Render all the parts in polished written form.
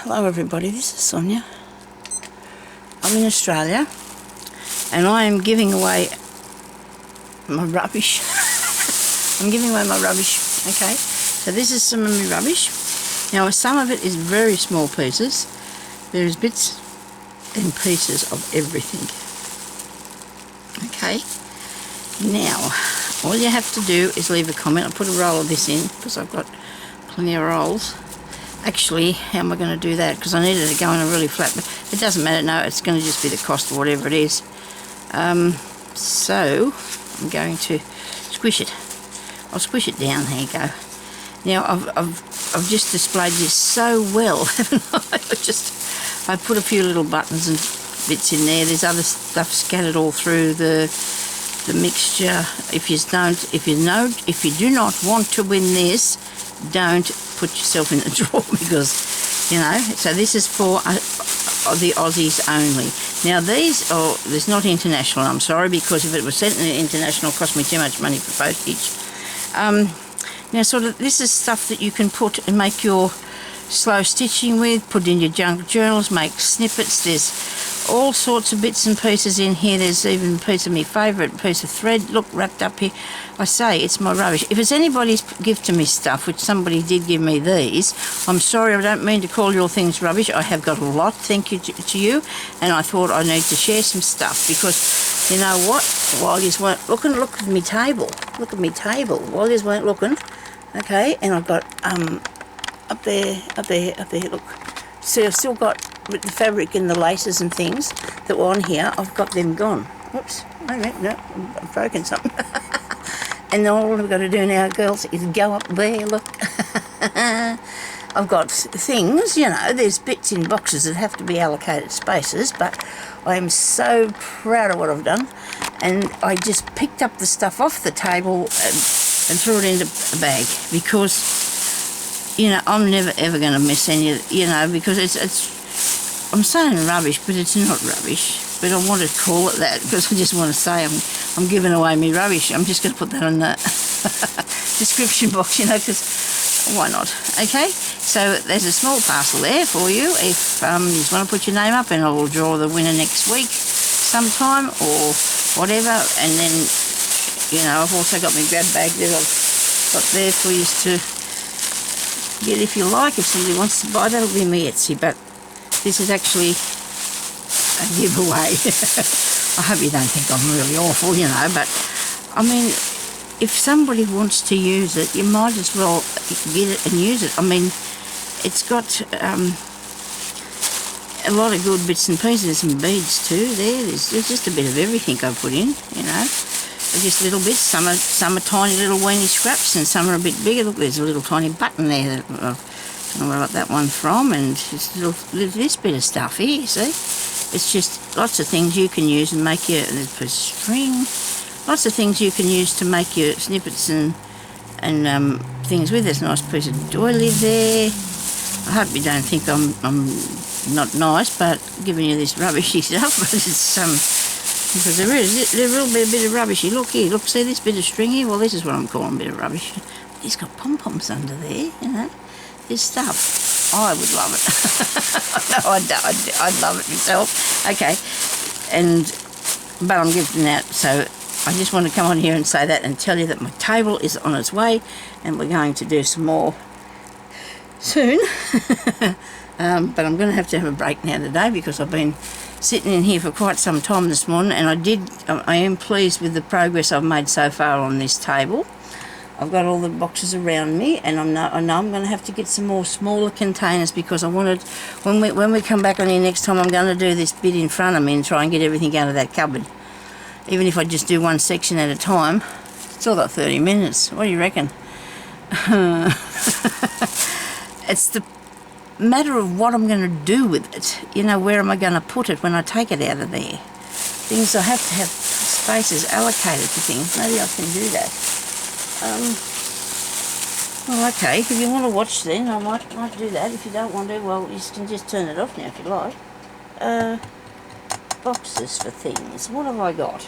Hello everybody, this is Sonya. I'm in Australia and I am giving away my rubbish. I'm giving away my rubbish, okay? So this is some of my rubbish. Now some of it is very small pieces. There's bits and pieces of everything. Okay? Now, all you have to do is leave a comment. I'll put a roll of this in because I've got plenty of rolls. Actually, how am I going to do that? Because I needed to go in a really flat, but it doesn't matter, no, it's going to just be the cost of whatever it is. So, I'm going to squish it. I'll squish it down, there you go. Now, I've just displayed this so well, haven't I? I put a few little buttons and bits in there. There's other stuff scattered all through the mixture. If you do not want to win this, don't put yourself in the draw, because, you know, so this is for the Aussies only. Now these, there's not international, I'm sorry, because if it was sent international, it cost me too much money for postage. Now sort of, this is stuff that you can put and make your slow stitching with, put in your junk journals, make snippets. There's all sorts of bits and pieces in here. There's even a piece of my favourite piece of thread, look, wrapped up here. I say, it's my rubbish. If it's anybody's gift to me stuff, which somebody did give me these, I'm sorry, I don't mean to call your things rubbish. I have got a lot, thank you to you, and I thought I need to share some stuff, because you know what, while you weren't looking, look at me table, while you weren't looking, okay, and I've got up there, look, so I've still got the fabric and the laces and things that were on here. I've got them gone. Whoops, wait a minute, no, I've broken something. And all I've got to do now, girls, is go up there, look. I've got things, you know, there's bits in boxes that have to be allocated spaces, but I am so proud of what I've done. And I just picked up the stuff off the table and threw it into a bag, because, you know, I'm never ever going to miss any, you know, because it's I'm saying rubbish, but it's not rubbish. But I want to call it that because I just want to say I'm giving away me rubbish. I'm just going to put that on the description box, you know, because why not? Okay, so there's a small parcel there for you if you just want to put your name up, and I will draw the winner next week sometime or whatever. And then, you know, I've also got my grab bag that I've got there for you to get if you like. If somebody wants to buy, that'll be me Etsy, but this is actually a giveaway. I hope you don't think I'm really awful, you know, but I mean, if somebody wants to use it, you might as well get it and use it. I mean, it's got a lot of good bits and pieces and beads too there. There's just a bit of everything I put in, you know. Just little bits. Some are tiny little weeny scraps, and some are a bit bigger. Look, there's a little tiny button there that I don't know where I got that one from, and just this bit of stuff here, see? It's just lots of things you can use and make your, there's a string, lots of things you can use to make your snippets and things with. There's a nice piece of doily there. I hope you don't think I'm not nice, but giving you this rubbishy stuff, but it's because there will be a bit of rubbishy. Look here, look, see this bit of string here? Well, this is what I'm calling a bit of rubbish. It's got pom-poms under there, you know. This stuff, I would love it. No, I'd love it myself. Okay, but I'm giving that, so I just want to come on here and say that and tell you that my table is on its way, and we're going to do some more soon. But I'm going to have a break now today, because I've been sitting in here for quite some time this morning, and I am pleased with the progress I've made so far on this table. I've got all the boxes around me, and I know I'm going to have to get some more smaller containers, because I wanted, when we come back on here next time, I'm going to do this bit in front of me and try and get everything out of that cupboard. Even if I just do one section at a time, it's all got 30 minutes. What do you reckon? It's the matter of what I'm going to do with it. You know, where am I going to put it when I take it out of there? Things I have to have spaces allocated to things. Maybe I can do that. Well, okay, if you want to watch then, I might do that. If you don't want to, well, you can just turn it off now if you like. Boxes for things. What have I got?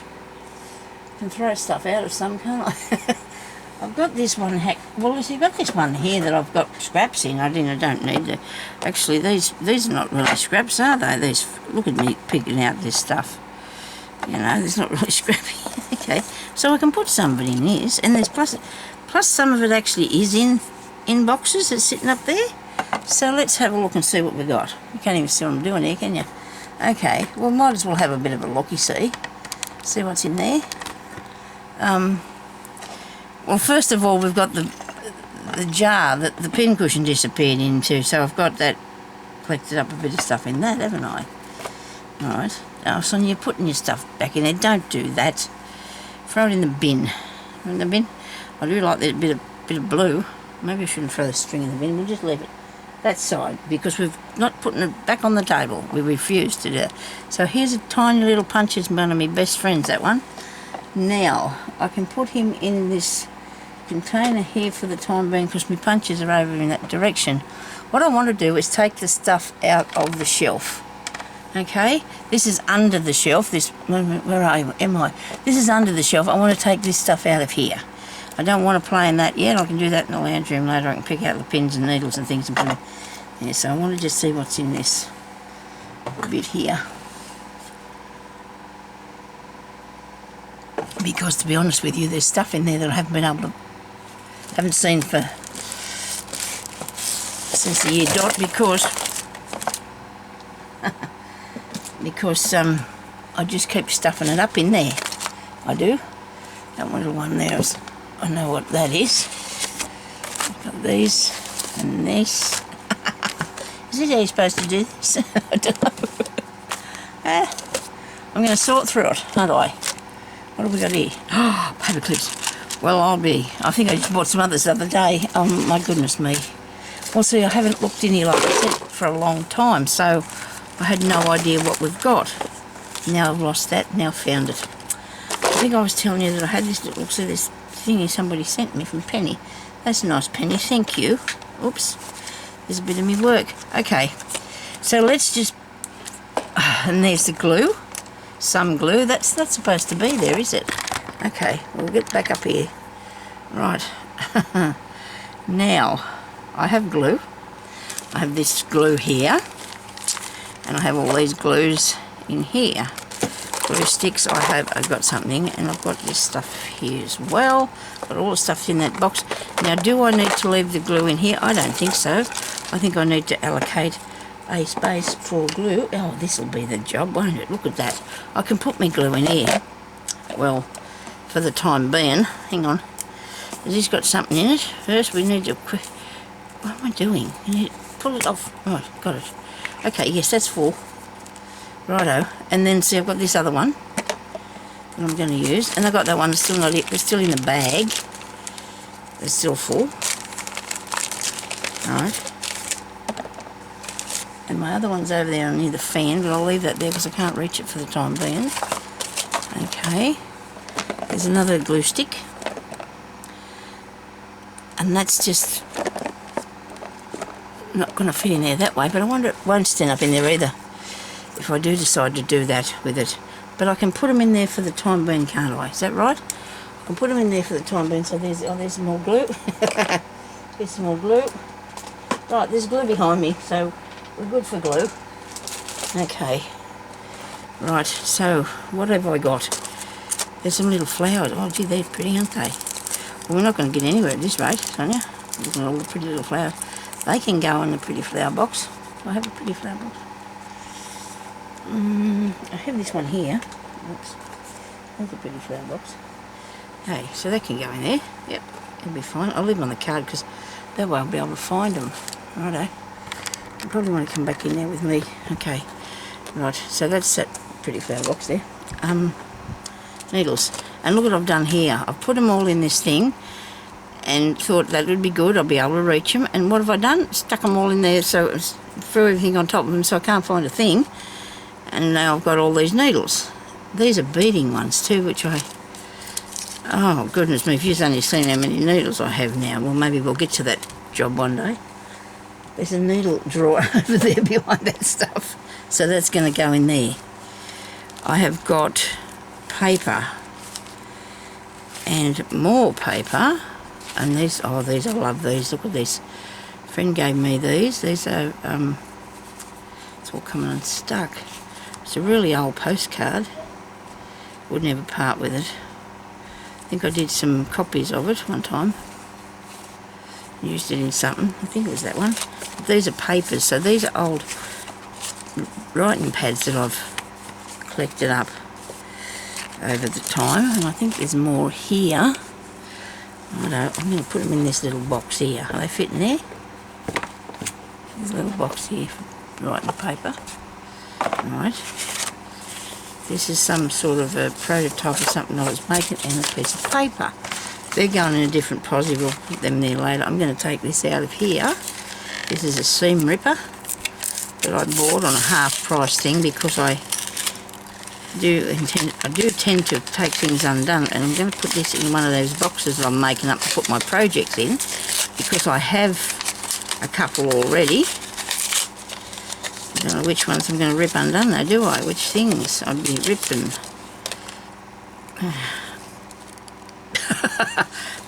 I can throw stuff out of some, can't I? I've got this one, well, I've got this one here that I've got scraps in. I don't need to. Actually, these are not really scraps, are they? These, look at me picking out this stuff. You know, it's not really scrappy. Okay, so I can put some of it in this, and there's plus some of it actually is in boxes. It's sitting up there. So let's have a look and see what we got. You can't even see what I'm doing here, can you? Okay, well, might as well have a bit of a look, you see. See what's in there. Well, first of all, we've got the jar that the pincushion disappeared into, so I've got that, collected up a bit of stuff in that, haven't I? Alright. Oh, Sonya, you're putting your stuff back in there. Don't do that. Throw it in the bin. In the bin? I do like that bit of blue. Maybe I shouldn't throw the string in the bin. We'll just leave it that side, because we've not putting it back on the table. We refuse to do that. So here's a tiny little punch. It's one of my best friends, that one. Now, I can put him in this container here for the time being, because my punches are over in that direction. What I want to do is take the stuff out of the shelf. Okay, this is under the shelf. Where am I? This is under the shelf. I want to take this stuff out of here. I don't want to play in that yet. I can do that in the lounge room later. I can pick out the pins and needles and things and put them. Yeah, so I want to just see what's in this bit here. Because to be honest with you, there's stuff in there that I haven't seen since the year dot, because I just keep stuffing it up in there. I do. That one little one there, I know what that is. I've got these and this. Is this how you're supposed to do this? I don't know. I'm going to sort through it, aren't I? What have we got here? Oh, paper clips. Well, I think I just bought some others the other day. Oh, my goodness me. Well, see, I haven't looked in here, like I said, for a long time, so I had no idea what we've got. Now I've lost that, now found it. I think I was telling you that I had this little, see this thingy somebody sent me from Penny. That's a nice penny, thank you. Oops, there's a bit of me work. Okay, so let's just, and there's the glue. Some glue, that's not supposed to be there, is it? Okay, we'll get back up here. Right, now I have glue. I have this glue here, and I have all these glues in here. Glue sticks, I've got something, and I've got this stuff here as well. Got all the stuff in that box. Now, do I need to leave the glue in here? I don't think so. I think I need to allocate a space for glue. Oh, this will be the job, won't it? Look at that. I can put my glue in here. Well, for the time being. Hang on. Has this got something in it? First, we need to... What am I doing? You need to pull it off. Oh, got it. Okay, yes, that's full. Righto. And then, see, I've got this other one that I'm going to use. And I've got that one that's still not... It's still in the bag. It's still full. Alright. And my other one's over there near the fan, but I'll leave that there because I can't reach it for the time being. Okay. There's another glue stick. And that's just not going to fit in there that way, but I wonder it won't stand up in there either if I do decide to do that with it. But I can put them in there for the time being, can't I? Is that right? I can put them in there for the time being. So there's some more glue. There's some more glue. Right, there's glue behind me, so we're good for glue. Okay. Right, so what have I got? There's some little flowers. Oh, gee, they're pretty, aren't they? Well, we're not going to get anywhere at this rate, Sonya. Looking at all the pretty little flowers. They can go in the pretty flower box. Do I have a pretty flower box? I have this one here. Oops. That's a pretty flower box. Okay, so that can go in there. Yep, it'll be fine. I'll leave them on the card because that way I'll be able to find them. Righto. I probably want to come back in there with me. Okay. Right, so that's that pretty flower box there. Needles. And look what I've done here. I've put them all in this thing and thought that would be good. I'll be able to reach them. And what have I done? Stuck them all in there, so it threw everything on top of them so I can't find a thing. And now I've got all these needles. These are beading ones too, which oh goodness me, if you've only seen how many needles I have now. Well, maybe we'll get to that job one day. There's a needle drawer over there behind that stuff. So that's going to go in there. I have got paper and more paper. And these, oh, these, I love these. Look at this. A friend gave me these. These are, it's all coming unstuck. It's a really old postcard. Would never part with it. I think I did some copies of it one time. Used it in something. I think it was that one. But these are papers. So these are old writing pads that I've collected up over the time. And I think there's more here. I'm going to put them in this little box here. Are they fit in there? There's a little box here for writing paper. Right. This is some sort of a prototype of something I was making, and a piece of paper. They're going in a different posse. We'll put them there later. I'm going to take this out of here. This is a seam ripper that I bought on a half price thing because I do tend to take things undone, and I'm going to put this in one of those boxes that I'm making up to put my projects in, because I have a couple already. I don't know which ones I'm going to rip undone though, do I? Which things I'd be ripping.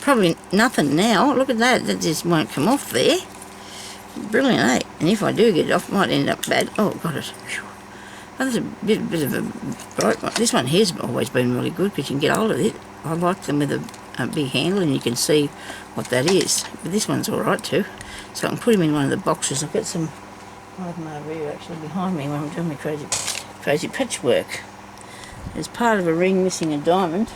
Probably nothing now. Look at that. That just won't come off there. Brilliant, eh? And if I do get it off, it might end up bad. Oh, got it. Oh, there's a bit of a bright one. This one here's always been really good because you can get hold of it. I like them with a big handle and you can see what that is. But this one's alright too. So I can put them in one of the boxes. I've got some of them over here actually behind me when I'm doing my crazy patchwork. There's part of a ring missing a diamond.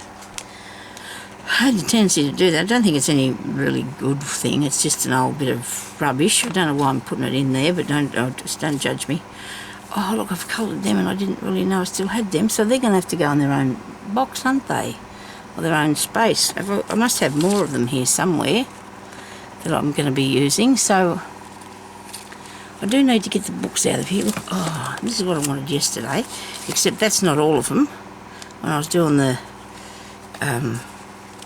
I had a tendency to do that. I don't think it's any really good thing. It's just an old bit of rubbish. I don't know why I'm putting it in there, but just don't judge me. Oh, look, I've coloured them and I didn't really know I still had them. So they're going to have to go in their own box, aren't they? Or their own space. I must have more of them here somewhere that I'm going to be using. So I do need to get the books out of here. Look, oh, this is what I wanted yesterday. Except that's not all of them. When I was doing the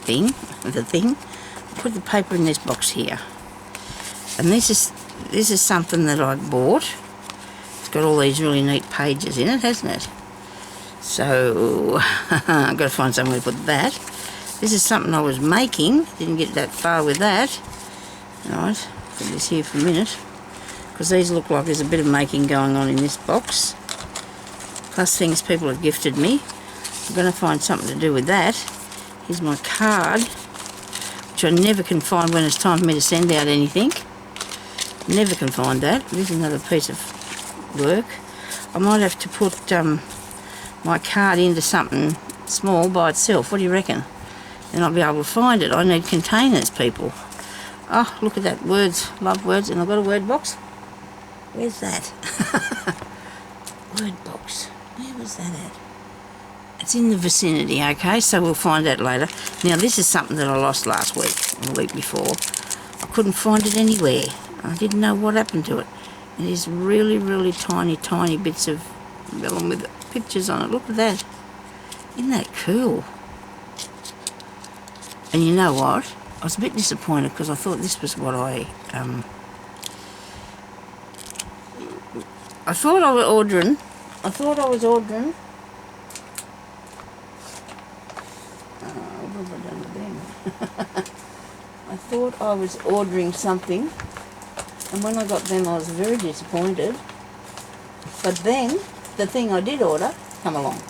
thing, I put the paper in this box here. And this is something that I bought. It's got all these really neat pages in it, hasn't it? So I've got to find somewhere to put that. This is something I was making. Didn't get that far with that. Alright, put this here for a minute. Because these look like there's a bit of making going on in this box. Plus things people have gifted me. I'm going to find something to do with that. Here's my card, which I never can find when it's time for me to send out anything. Never can find that. There's another piece of work. I might have to put my card into something small by itself. What do you reckon? Then I'll be able to find it. I need containers, people. Oh, look at that. Words. Love words. And I've got a word box. Where's that? Word box. Where was that at? It's in the vicinity, okay? So we'll find out later. Now, this is something that I lost last week, or the week before. I couldn't find it anywhere. I didn't know what happened to it. It is really, really tiny, tiny bits of vellum with pictures on it. Look at that. Isn't that cool? And you know what? I was a bit disappointed because I thought this was what I thought I was ordering. What have I done with them? I thought I was ordering something, and when I got them I was very disappointed. But then the thing I did order come along.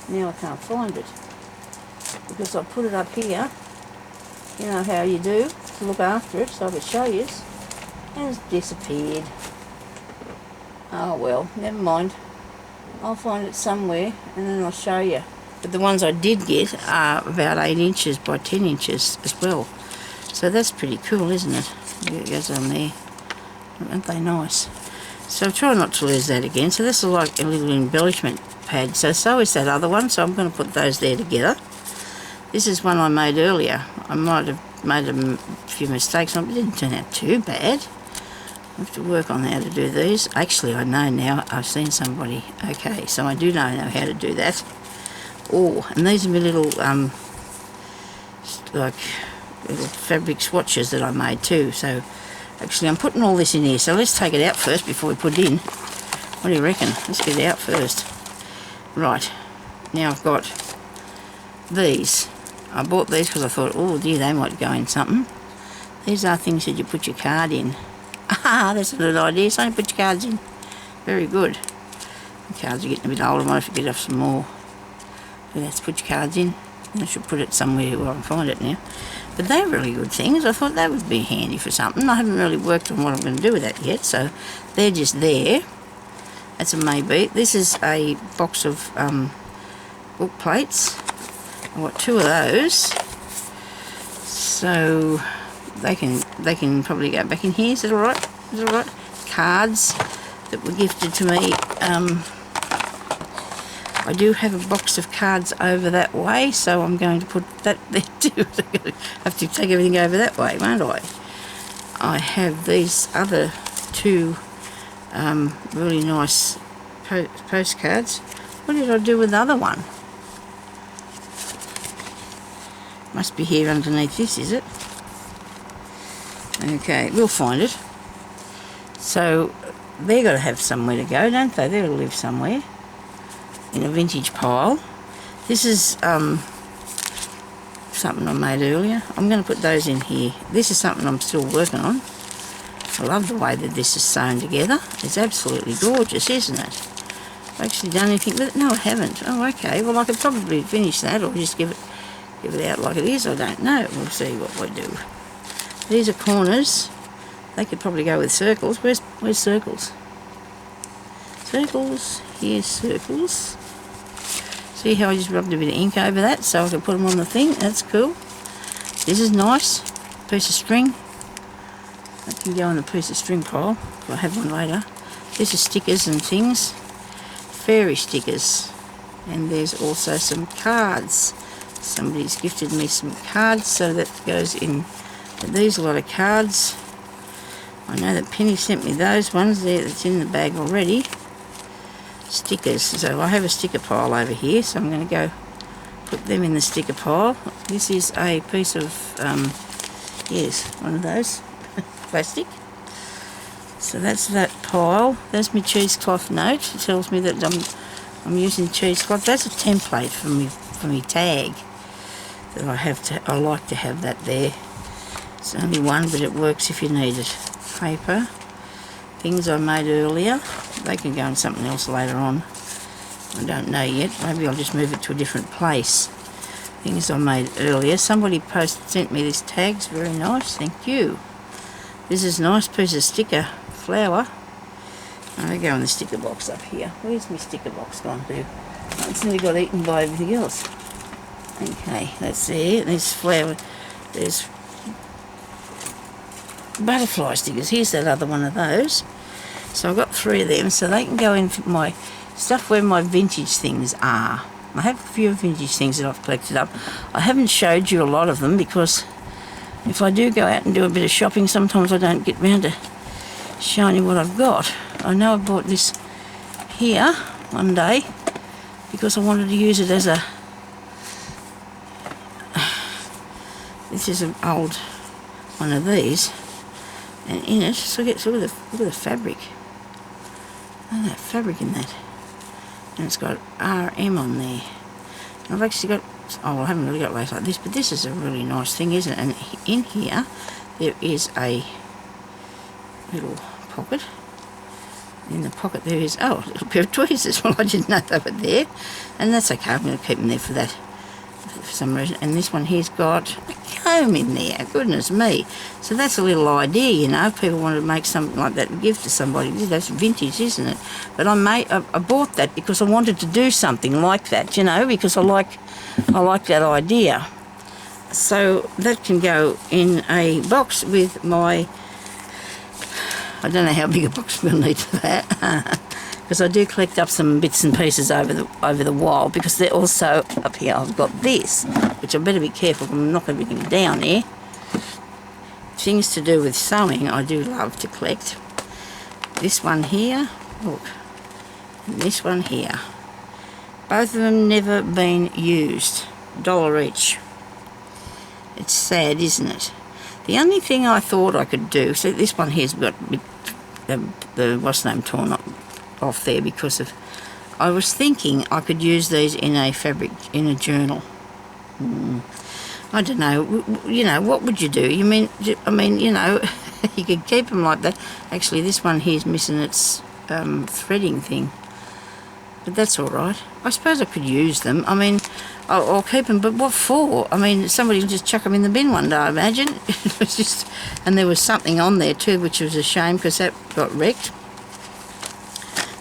Now I can't find it because I put it up here. You know how you do to look after it, so I could show you, and it's disappeared. Oh well, never mind. I'll find it somewhere and then I'll show you. But the ones I did get are about 8 inches by 10 inches as well. So that's pretty cool, isn't it? It goes on there. Aren't they nice? So try not to lose that again. So this is like a little embellishment pad. So is that other one. So I'm going to put those there together. This is one I made earlier. I might have made a few mistakes on it, but it didn't turn out too bad. I have to work on how to do these. Actually, I know now. I've seen somebody. Okay, so I do know how to do that. Oh, and these are my little, like, little fabric swatches that I made too. So, actually, I'm putting all this in here. So let's take it out first before we put it in. What do you reckon? Let's get it out first. Right. Now I've got these. I bought these because I thought, oh dear, they might go in something. These are things that you put your card in. Ah, that's a good idea. So you put your cards in. Very good. The cards are getting a bit older. I might have to get off some more. But let's put your cards in. I should put it somewhere where I can find it now. But they're really good things. I thought that would be handy for something. I haven't really worked on what I'm going to do with that yet, so they're just there. That's a maybe. This is a box of book plates. I've got 2 of those, so they can probably go back in here. Is that all right? Is that all right? Cards that were gifted to me. I do have a box of cards over that way, so I'm going to put that there too. I have to take everything over that way, won't I? I have these other 2 really nice postcards. What did I do with the other one? Must be here underneath this, is it? Okay, we'll find it. So they're got to have somewhere to go, don't they? They'll live somewhere in a vintage pile. This is something I made earlier. I'm going to put those in here. This is something I'm still working on. I love the way that this is sewn together. It's absolutely gorgeous, isn't it? I've actually done anything with it? No, I haven't. Oh, okay. Well, I could probably finish that or just give it out like it is. I don't know. We'll see what we do. These are corners. They could probably go with circles. Where's circles? Circles. Here's circles. See how I just rubbed a bit of ink over that so I can put them on the thing? That's cool. This is nice. Piece of string. That can go on the piece of string pile. I'll have one later. This is stickers and things. Fairy stickers. And there's also some cards. Somebody's gifted me some cards, so that goes in. These are a lot of cards. I know that Penny sent me those ones there that's in the bag already. Stickers. So I have a sticker pile over here, so I'm going to go put them in the sticker pile. This is a piece of, yes, one of those, plastic. So that's that pile. There's my cheesecloth note. It tells me that I'm using cheesecloth. That's a template for me tag that I like to have that there. It's only one, but it works if you need it. Paper. Things I made earlier. They can go in something else later on. I don't know yet. Maybe I'll just move it to a different place. Things I made earlier. Somebody sent me this tag. It's very nice. Thank you. This is a nice piece of sticker flower. I go in the sticker box up here. Where's my sticker box gone to? Oh, it's nearly got eaten by everything else. Okay, that's there. There's flower. There's butterfly stickers. Here's that other one of those. So I've got 3 of them, so they can go in my stuff where my vintage things are. I have a few vintage things that I've collected up. I haven't showed you a lot of them because if I do go out and do a bit of shopping, sometimes I don't get round to showing you what I've got. I know I bought this here one day because I wanted to use it as a... This is an old one of these. And in it, so look at the fabric. Look at that fabric in that. And it's got RM on there. And I've actually got, oh, I haven't really got lace like this, but this is a really nice thing, isn't it? And in here, there is a little pocket. In the pocket there is, oh, a little pair of tweezers. Well, I didn't know they were there. And that's okay, I'm going to keep them there for that, for some reason. And this one here's got a comb in there, goodness me. So that's a little idea, you know, if people wanted to make something like that and give to somebody. That's vintage, isn't it? But I bought that because I wanted to do something like that, you know, because I like that idea. So that can go in a box with my... I don't know how big a box I'm going to need for that. Because I do collect up some bits and pieces over the while, because they're also up here. I've got this, which I better be careful because I'm not going to be down there. Things to do with sewing I do love to collect. This one here, look, and this one here. Both of them never been used. $1 each. It's sad, isn't it? The only thing I thought I could do, so this one here's got the what's name torn off there because of, I was thinking I could use these in a fabric, in a journal. I don't know, you know, what would you do? I mean, you know, you could keep them like that. Actually, this one here's missing its threading thing. But that's all right. I suppose I could use them. I mean, I'll keep them, but what for? I mean, somebody will just chuck them in the bin one day, I imagine. It was just, and there was something on there too, which was a shame because that got wrecked.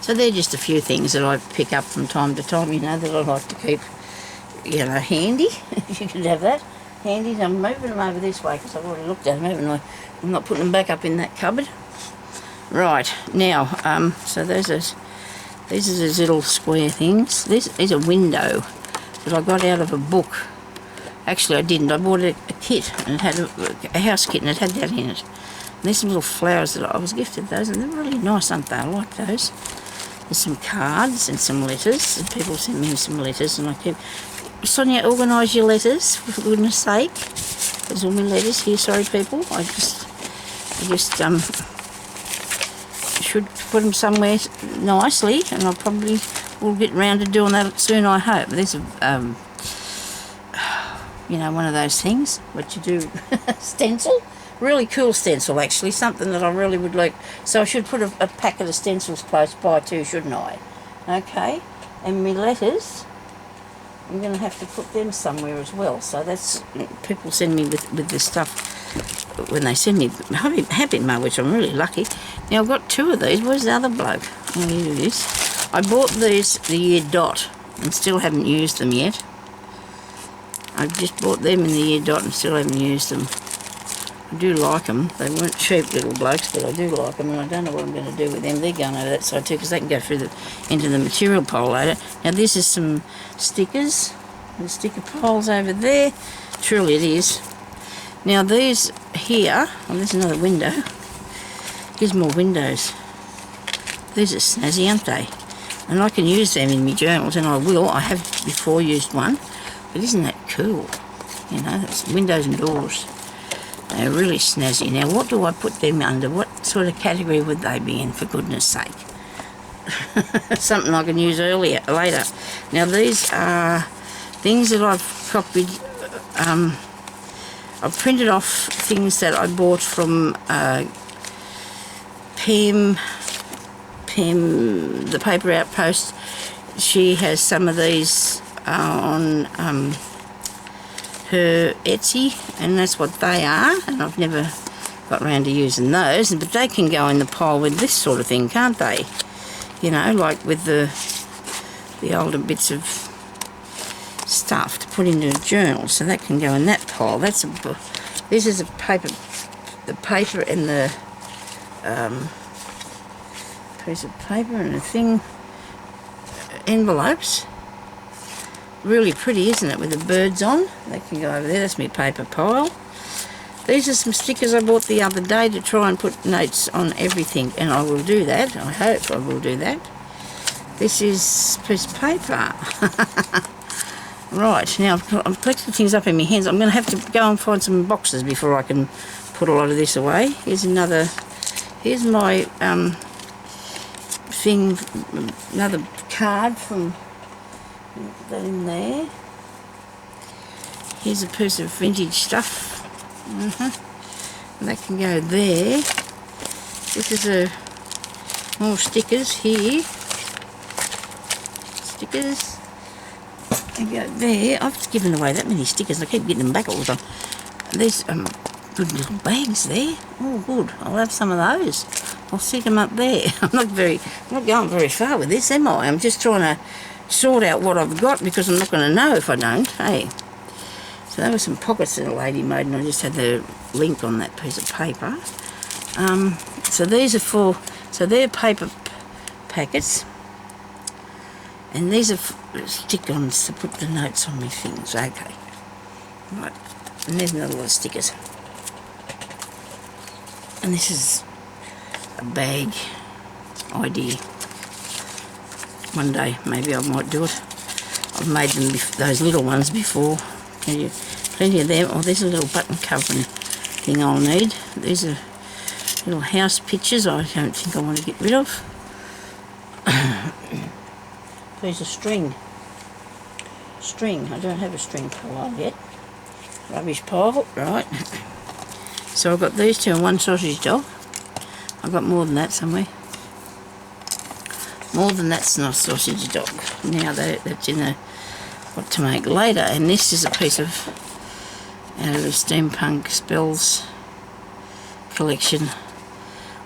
So they're just a few things that I pick up from time to time, you know, that I like to keep, you know, handy. You could have that handy. I'm moving them over this way because I've already looked at them, haven't I? I'm not putting them back up in that cupboard. Right, now, so these are those little square things. This is a window that I got out of a book. Actually, I didn't. I bought a kit, and it had a house kit, and it had that in it. And there's some little flowers that I was gifted those, and they're really nice, aren't they? I like those. There's some cards and some letters, and people send me some letters, and I keep... Sonia, organise your letters, for goodness sake. There's all my letters here, sorry people. I just should put them somewhere nicely, and I probably will get round to doing that soon, I hope. There's a, you know, one of those things, what you do, stencil. Really cool stencil, actually, something that I really would like. So I should put a packet of stencils close by too, shouldn't I? Okay, and my letters, I'm going to have to put them somewhere as well. So that's, people send me with this stuff when they send me Happy Mail, which I'm really lucky. Now I've got two of these. Where's the other bloke? Oh, here it is. I bought these the year dot and still haven't used them yet. I just bought them in the year dot and still haven't used them. I do like them. They weren't cheap little blokes, but I do like them, and I don't know what I'm going to do with them. They're going over that side too, because they can go through into the material pile later. Now this is some stickers. The sticker piles over there. Truly it is. Now these here, oh, there's another window. Here's more windows. These are snazzy, aren't they? And I can use them in my journals, and I will. I have before used one, but isn't that cool? You know, it's windows and doors. They're really snazzy. Now, what do I put them under? What sort of category would they be in, for goodness sake? Something I can use later. Now, these are things that I've copied. I've printed off things that I bought from Pam, the Paper Outpost. She has some of these on... her Etsy, and that's what they are, and I've never got around to using those, but they can go in the pile with this sort of thing, can't they? You know, like with the older bits of stuff to put into a journal, so that can go in that pile. This is a paper, the paper and the piece of paper and the thing, envelopes. Really pretty, isn't it, with the birds on? They can go over there. That's my paper pile. These are some stickers I bought the other day to try and put notes on everything, and I will do that. I hope I will do that. This is a piece of paper. Right, now I've collected things up in my hands. I'm going to have to go and find some boxes before I can put a lot of this away. Here's another, here's my thing, another card from... Put that in there. Here's a piece of vintage stuff. And that can go there. This is more stickers here. Stickers. They go there. I've given away that many stickers. I keep getting them back all the time. There's good little bags there. Oh, good. I'll have some of those. I'll stick them up there. I'm not going very far with this, am I? I'm just trying to sort out what I've got, because I'm not going to know if I don't. Hey, so there were some pockets that a lady made, and I just had the link on that piece of paper. So these are for, so they're paper packets, and these are stick-ons to put the notes on my things. Okay, right, and there's another lot of stickers, and this is a bag idea. One day, maybe I might do it. I've made them, those little ones before. Plenty of them. Oh, there's a little button covering thing I'll need. These are little house pictures I don't think I want to get rid of. Piece of string. I don't have a string pile yet. rubbish pile, right. So I've got these two and one sausage dog. I've got more than that somewhere. More than that's not a sausage dog. Now that's in a what to make later, and this is a piece of out of the Steampunk Spells collection,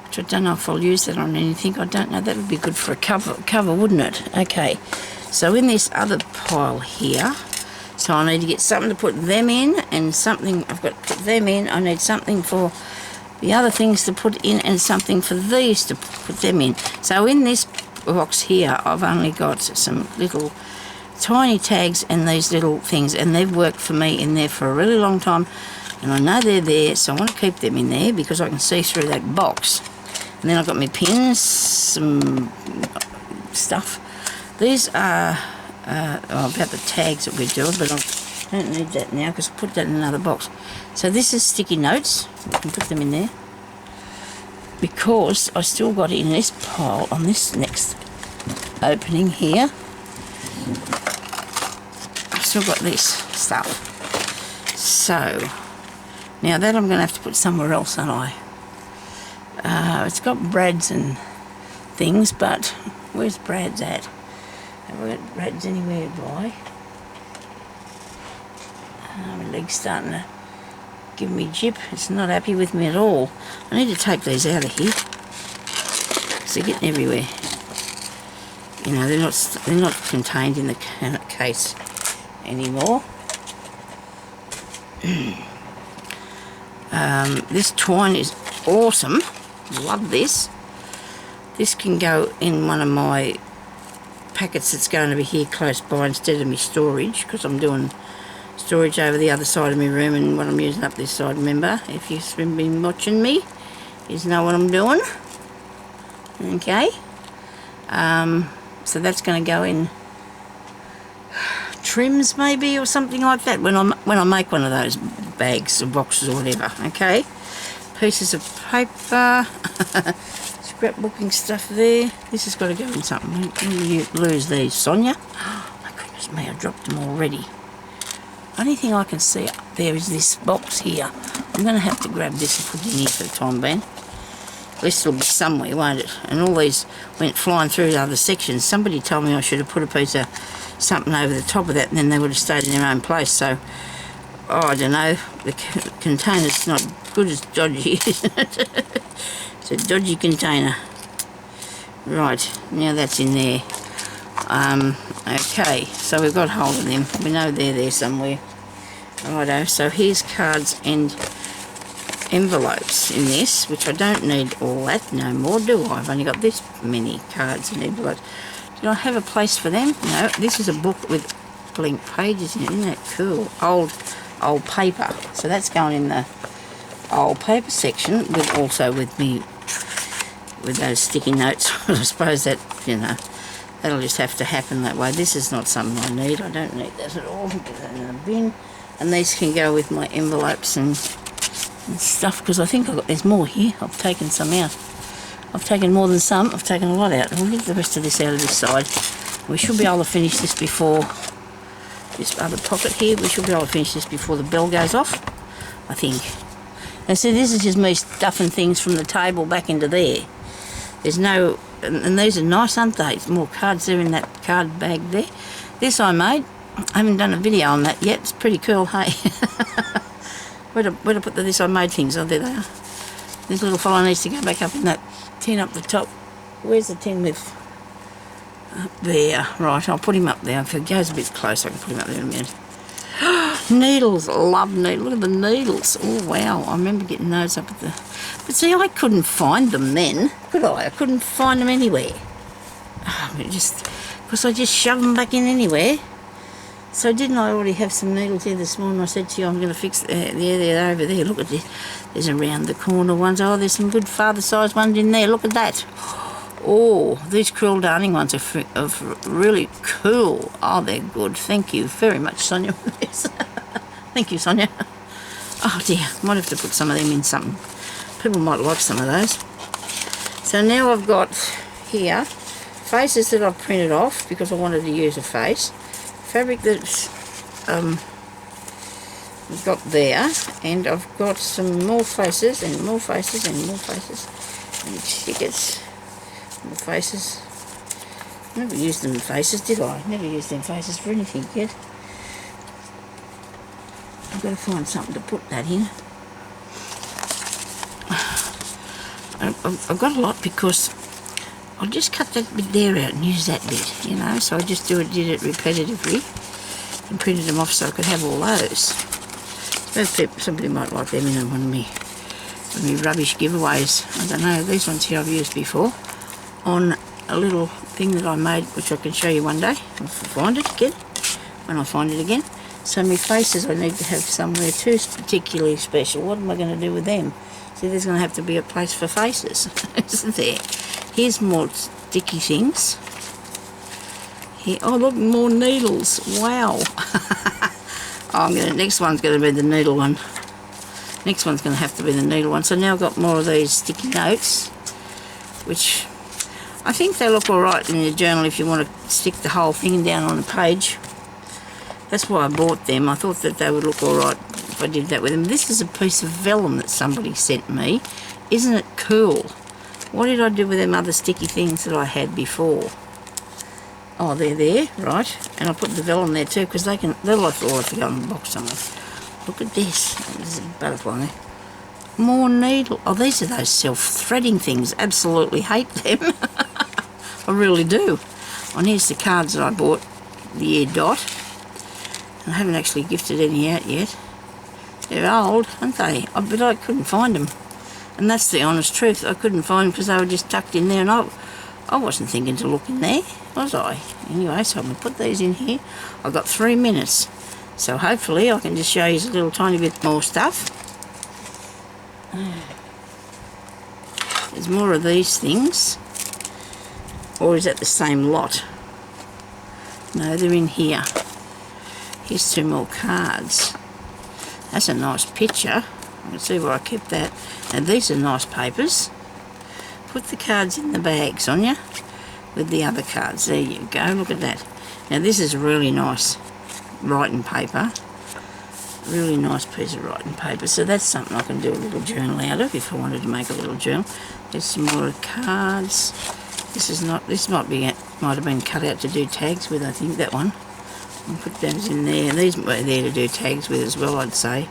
which I don't know if I'll use that on anything. I don't know. That would be good for a cover, wouldn't it? Okay. So in this other pile here, so I need to get something to put them in, and something I've got to put them in. I need something for the other things to put in, and something for these to put them in. So in this box here, I've only got some little tiny tags and these little things, and they've worked for me in there for a really long time, and I know they're there, so I want to keep them in there because I can see through that box. And then I've got my pins, some stuff. These are about the tags that we're doing, but I don't need that now because I put that in another box. So this is sticky notes. I can put them in there because I still got it in this pile on this next opening here. I've still got this stuff. So now that I'm going to have to put somewhere else, aren't I? It's got Brad's and things, but where's Brad's at? Have I got Brad's anywhere by? My leg's starting to give me jip. It's not happy with me at all. I need to take these out of here because they're getting everywhere. You know, they're not contained in the case anymore. This twine is awesome. Love this. This can go in one of my packets that's going to be here close by instead of my storage, because I'm doing storage over the other side of my room and what I'm using up this side. Remember, if you've been watching me, you know what I'm doing. Okay. So that's going to go in trims maybe or something like that when I make one of those bags or boxes or whatever. Okay. Pieces of paper, scrapbooking stuff there. This has got to go in something. When do you lose these, Sonya? Oh my goodness me, I dropped them already. Only thing I can see up there is this box here. I'm going to have to grab this and put it in here for the time being. At least it'll be somewhere, won't it? And all these went flying through the other sections. Somebody told me I should have put a piece of something over the top of that, and then they would have stayed in their own place. So, oh, I don't know. The container's not good as dodgy, isn't it? It's a dodgy container. Right, now that's in there. Okay, so we've got hold of them. We know they're there somewhere. Righto, so here's cards and envelopes in this, which I don't need all that no more, do I? I've only got this many cards and envelopes. Do I have a place for them? No, this is a book with blank pages in it. Isn't that cool? Old paper. So that's going in the old paper section, with also with me with those sticky notes. I suppose that, you know, that'll just have to happen that way. This is not something I need. I don't need that at all. Put that in the bin. And these can go with my envelopes and stuff, because I think there's more here. I've taken some out. I've taken more than some. I've taken a lot out. We'll get the rest of this out of this side. We should be able to finish this before this other pocket here. We should be able to finish this before the bell goes off, I think. And so this is just me stuffing things from the table back into there. There's no, and these are nice, aren't they? More cards there in that card bag there. This I made. I haven't done a video on that yet. It's pretty cool, hey? Where'd I put this I made things? Oh, there they are. This little fella needs to go back up in that tin up the top. Where's the tin with? Up there. Right, I'll put him up there. If it goes a bit close, I can put him up there in a minute. Needles. Love needles. Look at the needles. Oh, wow. I remember getting those up at the... But see, I couldn't find them then, could I? I couldn't find them anywhere. Oh, because I just shoved them back in anywhere. So didn't I already have some needles here this morning? I said to you, I'm going to fix... they're over there. Look at this. There's around the corner ones. Oh, there's some good father-sized ones in there. Look at that. Oh, these Cruel Darning ones are really cool. Oh, they're good. Thank you very much, Sonya. Thank you, Sonya. Oh, dear. Might have to put some of them in something. People might like some of those. So now I've got here faces that I've printed off because I wanted to use a face. Fabric that's I've got there, and I've got some more faces and more faces and more faces and stickers. More faces. Never used them faces, did I? Never used them faces for anything yet. I've got to find something to put that in. I've got a lot because I'll just cut that bit there out and use that bit, you know. So I just did it repetitively and printed them off so I could have all those. Somebody might like them in one of me rubbish giveaways. I don't know. These ones here I've used before on a little thing that I made, which I can show you one day if I find it again. When I find it again. So my faces I need to have somewhere too particularly special. What am I going to do with them? See, there's going to have to be a place for faces, isn't there? Here's more sticky things. Here, oh look, more needles. Wow. Next one's going to be the needle one. Next one's going to have to be the needle one. So now I've got more of these sticky notes, which I think they look alright in your journal if you want to stick the whole thing down on a page. That's why I bought them. I thought that they would look alright if I did that with them. This is a piece of vellum that somebody sent me. Isn't it cool? What did I do with them other sticky things that I had before? Oh, they're there, right? And I put the vellum there too because they'll have to go in the box somewhere. Look at this. There's a butterfly there. More needle. Oh, these are those self-threading things. Absolutely hate them. I really do. And here's the cards that I bought. The year dot. I haven't actually gifted any out yet. They're old, aren't they? But I couldn't find them. And that's the honest truth. I couldn't find them because they were just tucked in there, and I wasn't thinking to look in there, was I? Anyway, so I'm going to put these in here. I've got 3 minutes. So hopefully I can just show you a little tiny bit more stuff. There's more of these things. Or is that the same lot? No, they're in here. Here's 2 more cards. That's a nice picture. You can see where I kept that. And these are nice papers. Put the cards in the bag, Sonya, with the other cards. There you go. Look at that. Now this is really nice writing paper. Really nice piece of writing paper. So that's something I can do a little journal out of if I wanted to make a little journal. There's some more cards. This might have been cut out to do tags with, I think, that one. I'll put those in there. These were there to do tags with as well, I'd say.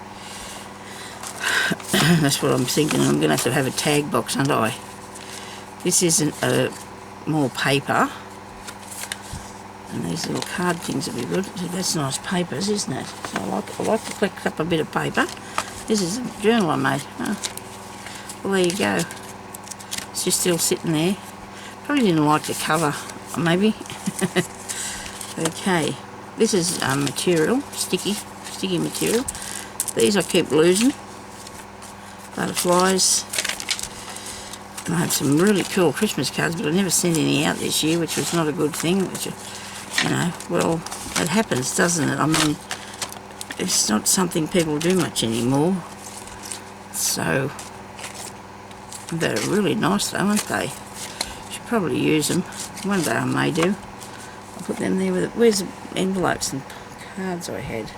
That's what I'm thinking. I'm going to have a tag box, aren't I? This isn't more paper. And these little card things will be good. So that's nice papers, isn't it? So I like to collect up a bit of paper. This is a journal I made. Oh. Well, there you go. It's just still sitting there. Probably didn't like the cover, maybe. Okay. This is material, sticky material. These I keep losing. Butterflies. And I have some really cool Christmas cards, but I never sent any out this year, which was not a good thing. Which, you know, well, it happens, doesn't it? I mean, it's not something people do much anymore. So, they're really nice though, aren't they? Should probably use them. One day I may do. I'll put them there with it. Where's the envelopes and cards I had?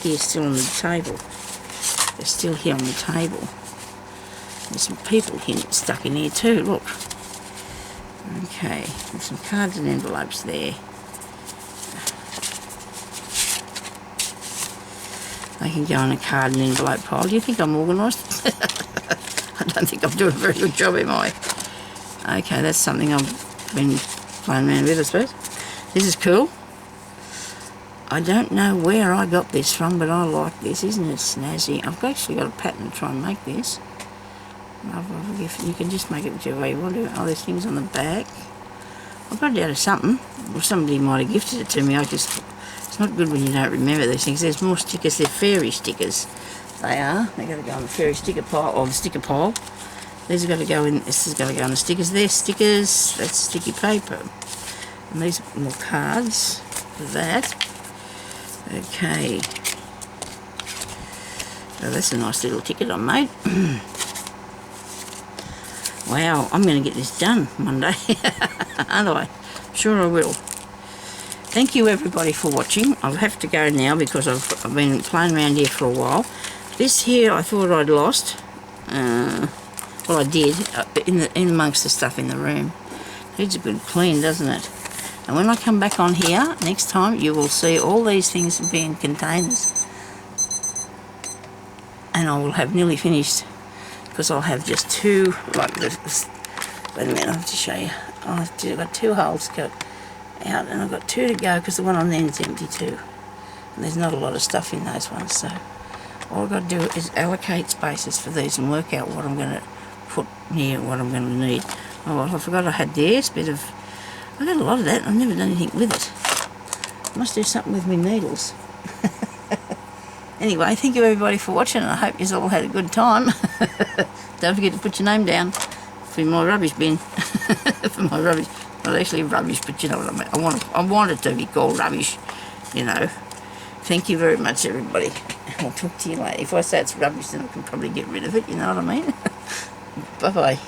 Here, still on the table. They're still here on the table. There's some people stuck in here too, look. Okay, there's some cards and envelopes there. They can go in a card and envelope pile. Do you think I'm organised? I don't think I'm doing a very good job, am I? Okay, that's something I've been playing around with, I suppose. This is cool. I don't know where I got this from, but I like this. Isn't it snazzy? I've actually got a pattern to try and make this. You can just make it whichever way you want to. Oh, there's things on the back. I've got it out of something. Well, somebody might have gifted it to me. It's not good when you don't remember these things. There's more stickers. They're fairy stickers. They are. They've got to go on the fairy sticker pile, or the sticker pile. These have got to go in. This has got to go on the stickers. They're stickers. That's sticky paper. And these are more cards for that. Okay. Oh, that's a nice little ticket I made. Wow, I'm going to get this done Monday, aren't I? Sure I will. thank you everybody for watching. I'll have to go now because I've been playing around here for a while. This here I thought I'd lost. Well, I did, in amongst the stuff in the room. Needs a good clean, doesn't it? And when I come back on here next time, you will see all these things will be in containers. And I will have nearly finished, because I'll have just two, like this. Wait a minute, I'll have to show you. I've got 2 holes go out, and I've got 2 to go, because the one on there is empty too. And there's not a lot of stuff in those ones, so all I've got to do is allocate spaces for these and work out what I'm going to put near what I'm going to need. Oh, well, I forgot I had this bit of... I got a lot of that. I've never done anything with it. I must do something with my needles. Anyway, thank you everybody for watching, and I hope you all had a good time. Don't forget to put your name down for my rubbish bin. For my rubbish. Not actually rubbish, but you know what I mean. I want it to be called rubbish, you know. Thank you very much, everybody. I'll talk to you later. If I say it's rubbish, then I can probably get rid of it, you know what I mean? Bye-bye.